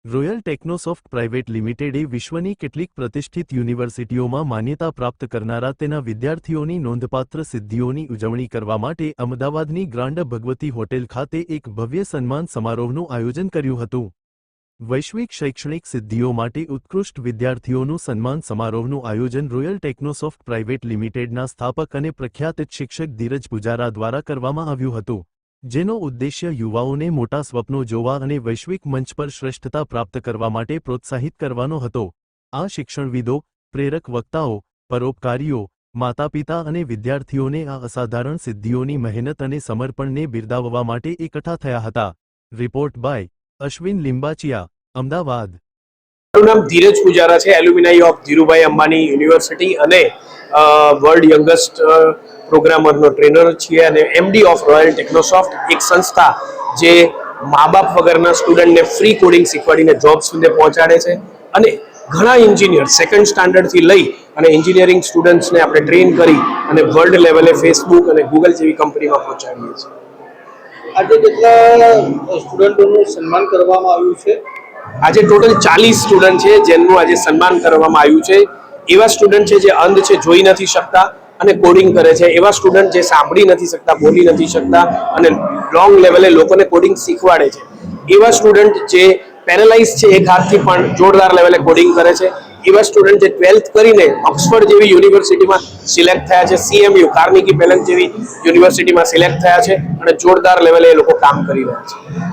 Royal ટેકનોસોફ્ટ private લિમિટેડે વિશ્વની કેટલીક પ્રતિષ્ઠિત યુનિવર્સિટીઓમાં માન્યતા પ્રાપ્ત કરનારા તેના વિદ્યાર્થીઓની નોંધપાત્ર સિદ્ધિઓની ઉજવણી કરવા માટે અમદાવાદની ગ્રાન્ડ ભગવતી હોટેલ ખાતે એક ભવ્ય સન્માન સમારોહનું આયોજન કર્યું હતું। વૈશ્વિક શૈક્ષણિક સિદ્ધિઓ માટે ઉત્કૃષ્ટ વિદ્યાર્થીઓનું સન્માન સમારોહનું આયોજન રોયલ ટેકનોસોફ્ટ પ્રાઇવેટ લિમિટેડના સ્થાપક અને પ્રખ્યાત શિક્ષક ધીરજ પુજારા દ્વારા કરવામાં આવ્યું હતું, જેનો ઉદ્દેશ્ય યુવાઓને મોટા સ્વપ્નો જોવા અને વૈશ્વિક મંચ પર શ્રેષ્ઠતા પ્રાપ્ત કરવા માટે પ્રોત્સાહિત કરવાનો હતો। આ શિક્ષણવિદો, પ્રેરક વક્તાઓ, પરોપકારીઓ, માતાપિતા અને વિદ્યાર્થીઓને આ અસાધારણ સિદ્ધિઓની મહેનત અને સમર્પણને બિરદાવવા માટે એકઠા થયા હતા। Report by Ashwin Limbachiya, Ahmedabad. મારું નામ ધીરજ પુજારા છે, alumni of Dhirubhai Ambani university અને વર્લ્ડ યંગેસ્ટ પ્રોગ્રામરનો ટ્રેનર છીએ અને એમડી ઓફ રોયલ ટેકનોસોફ્ટ, એક સંસ્થા જે મા બાપ વગરના સ્ટુડન્ટને ફ્રી કોડિંગ શીખવાડીને જોબ સુધી પહોંચાડે છે અને ઘણા એન્જિનિયર સેકન્ડ સ્ટાન્ડર્ડથી લઈ અને એન્જિનિયરિંગ સ્ટુડન્ટ્સને આપણે ટ્રેન કરી અને વર્લ્ડ લેવલે ફેસબુક અને ગૂગલ જેવી કંપનીમાં પહોંચાડીએ છીએ। આજે કેટલા સ્ટુડન્ટોનું સન્માન કરવામાં આવ્યું છે? આજે ટોટલ 40 સ્ટુડન્ટ છે જેનું આજે સન્માન કરવામાં આવ્યું છે। એવા સ્ટુડન્ટ છે જે અંધ છે, જોઈ નથી શકતા અને કોડિંગ કરે છે, એવા સ્ટુડન્ટ જે સાંભળી નથી શકતા, બોલી નથી શકતા અને લોંગ લેવલે લોકોને કોડિંગ શીખવાડે છે, એવા સ્ટુડન્ટ જે પેરેલાઇઝ છે એક હાથથી પણ જોરદાર લેવલે કોડિંગ કરે છે, એવા સ્ટુડન્ટ જે 12th કરીને ઓક્સફર્ડ જેવી યુનિવર્સિટીમાં સિલેક્ટ થયા છે, CMU કાર્નેગી મેલન જેવી યુનિવર્સિટીમાં સિલેક્ટ થયા છે અને જોરદાર લેવલે એ લોકો કામ કરી રહ્યા છે।